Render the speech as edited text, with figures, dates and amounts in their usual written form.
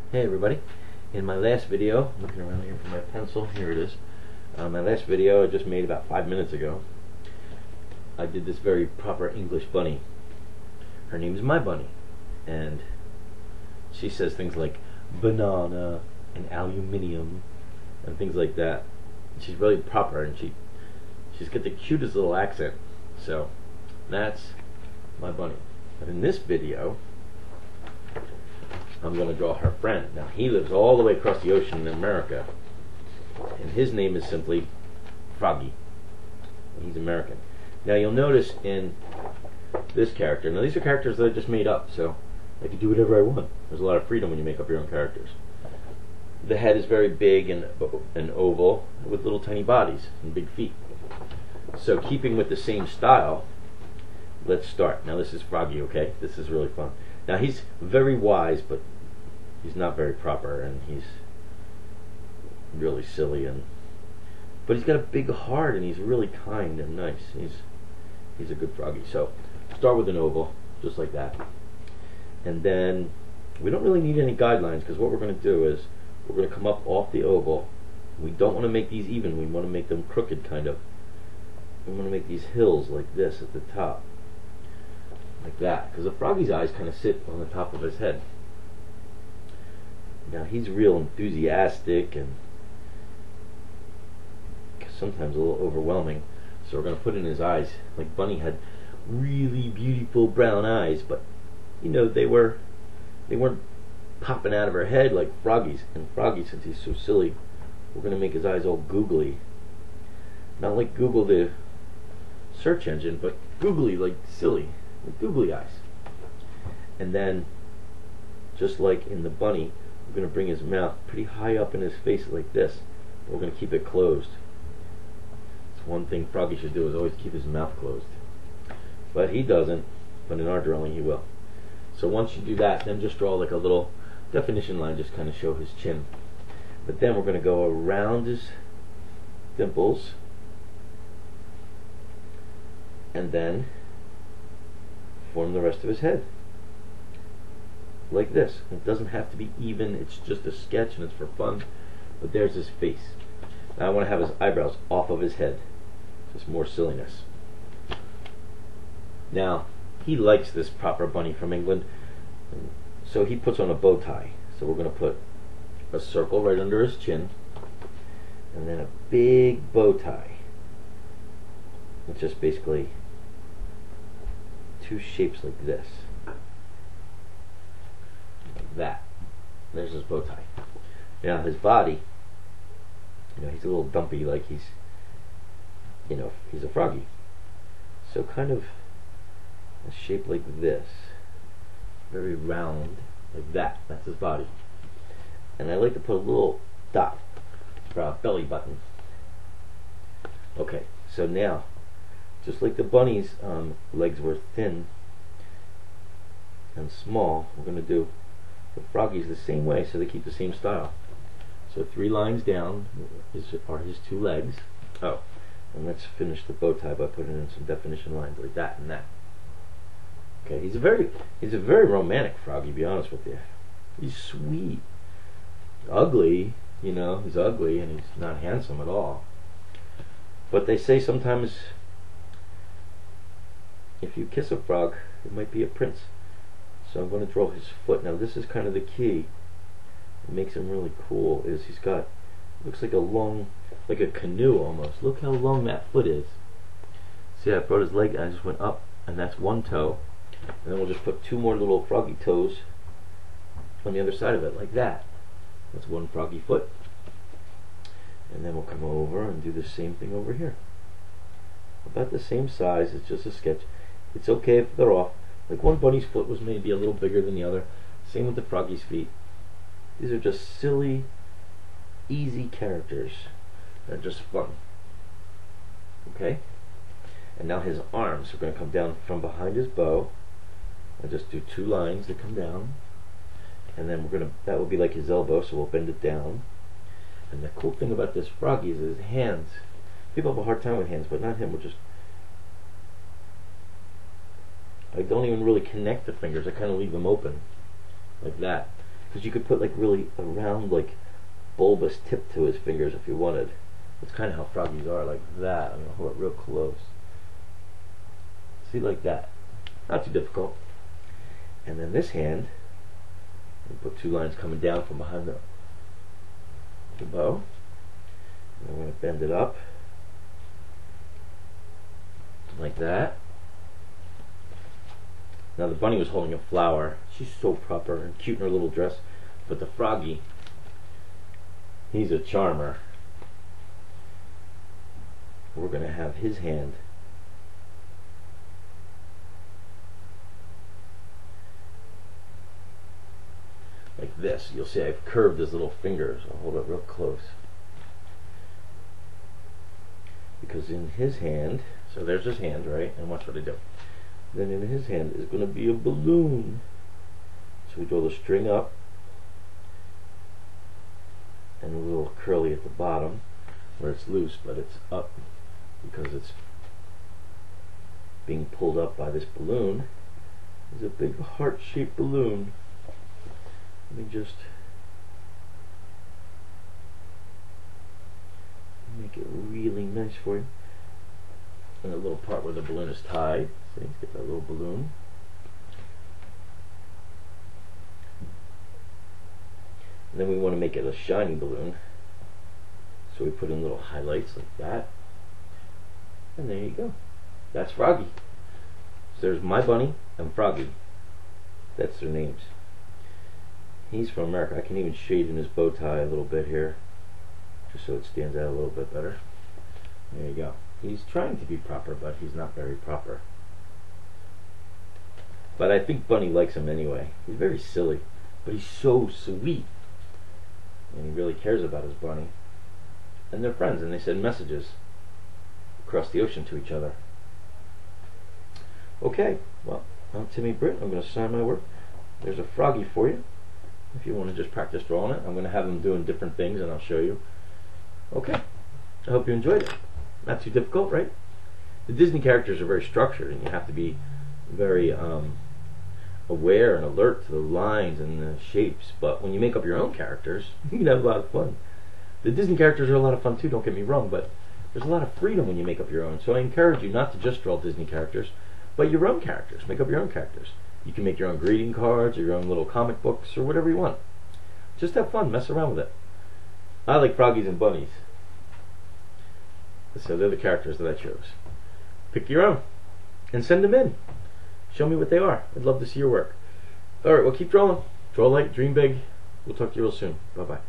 Hey everybody, in my last video, looking around here for my pencil, here it is. My last video I just made about 5 minutes ago. I did this very proper English bunny. Her name is My Bunny, and she says things like banana and aluminium and things like that. She's really proper, and she's got the cutest little accent. So that's My Bunny. But in this video I'm going to draw her friend. Now he lives all the way across the ocean in America, and his name is simply Froggy. He's American. Now you'll notice in this character, now these are characters that I just made up, so I can do whatever I want. There's a lot of freedom when you make up your own characters. The head is very big and oval with little tiny bodies and big feet. So keeping with the same style, let's start. Now this is Froggy, okay? This is really fun. Now he's very wise, but he's not very proper, and he's really silly, but he's got a big heart, and he's really kind and nice. He's a good Froggy. So start with an oval, just like that, and then we don't really need any guidelines, because what we're going to do is we're going to come up off the oval. We don't want to make these even. We want to make them crooked, kind of. We want to make these hills like this at the top. Like that, because the Froggy's eyes kind of sit on the top of his head. Now he's real enthusiastic and sometimes a little overwhelming, so we're going to put in his eyes. Like Bunny had really beautiful brown eyes, but you know, they weren't popping out of her head like Froggy's. And Froggy, since he's so silly, we're going to make his eyes all googly. Not like Google the search engine, but googly, like silly. With googly eyes. And then, just like in the bunny, we're going to bring his mouth pretty high up in his face like this. We're going to keep it closed. It's one thing Froggy should do, is always keep his mouth closed. But he doesn't, but in our drawing he will. So once you do that, then just draw like a little definition line, just kind of show his chin. But then we're going to go around his dimples, and then form the rest of his head like this. It doesn't have to be even, it's just a sketch and it's for fun, but there's his face. Now I want to have his eyebrows off of his head, just more silliness. Now he likes this proper bunny from England, so he puts on a bow tie. So we're going to put a circle right under his chin, and then a big bow tie. It's just basically two shapes like this, like that. There's his bow tie. Now his body, you know, he's a little dumpy, like he's a Froggy. So kind of a shape like this, very round, like that. That's his body. And I like to put a little dot for a belly button. Okay, so now, just like the bunny's legs were thin and small, we're going to do the Froggy's the same way, so they keep the same style. So 3 lines down are his 2 legs. Oh, and let's finish the bow tie by putting in some definition lines like that and that. Okay, he's a very romantic Froggy, to be honest with you. He's sweet. Ugly, you know, he's ugly and he's not handsome at all. But they say sometimes if you kiss a frog, it might be a prince. So I'm going to draw his foot. Now this is kind of the key. What makes him really cool is he's got, looks like a long, like a canoe almost. Look how long that foot is. See, I brought his leg and I just went up, and that's 1 toe. And then we'll just put 2 more little Froggy toes on the other side of it, like that. That's 1 Froggy foot. And then we'll come over and do the same thing over here. About the same size, it's just a sketch. It's okay if they're off. Like one bunny's foot was maybe a little bigger than the other. Same with the Froggy's feet. These are just silly, easy characters. They're just fun. Okay? And now his arms are going to come down from behind his bow. I'll just do 2 lines that come down. And then that will be like his elbow, so we'll bend it down. And the cool thing about this Froggy is his hands. People have a hard time with hands, but not him. I don't even really connect the fingers. I kind of leave them open, like that. because you could put like really a round, like bulbous tip to his fingers if you wanted. That's kind of how Froggies are, like that. I'm gonna hold it real close. See, like that. Not too difficult. And then this hand, we put 2 lines coming down from behind the bow. And we're going to bend it up like that. Now the bunny was holding a flower. She's so proper and cute in her little dress. But the Froggy, he's a charmer. We're going to have his hand like this. You'll see I've curved his little fingers. I'll hold it real close. Because in his hand, so there's his hand, right? And watch what I do. Then in his hand is going to be a balloon. So we draw the string up and a little curly at the bottom where it's loose, but it's up because it's being pulled up by this balloon. It's a big heart-shaped balloon. Let me just make it really nice for you. And the little part where the balloon is tied. See, let's get that little balloon. And then we want to make it a shiny balloon. So we put in little highlights like that. And there you go. That's Froggy. So there's my bunny and Froggy. That's their names. He's from America. I can even shade in his bow tie a little bit here, just so it stands out a little bit better. There you go. He's trying to be proper, but he's not very proper. But I think Bunny likes him anyway. He's very silly, but he's so sweet. And he really cares about his bunny. And they're friends, and they send messages across the ocean to each other. Okay, well, I'm Timmy Britt. I'm going to sign my work. There's a Froggy for you. If you want to just practice drawing it, I'm going to have them doing different things, and I'll show you. Okay, I hope you enjoyed it. Not too difficult, right? The Disney characters are very structured, and you have to be very aware and alert to the lines and the shapes. But when you make up your own characters, you can have a lot of fun. The Disney characters are a lot of fun too, don't get me wrong, but there's a lot of freedom when you make up your own. So I encourage you not to just draw Disney characters, but your own characters. Make up your own characters. You can make your own greeting cards or your own little comic books or whatever you want. Just have fun, mess around with it. I like Froggies and Bunnies. So they're the characters that I chose. Pick your own and send them in. Show me what they are. I'd love to see your work. Alright, well, keep drawing. Draw light, dream big. We'll talk to you real soon. Bye-bye.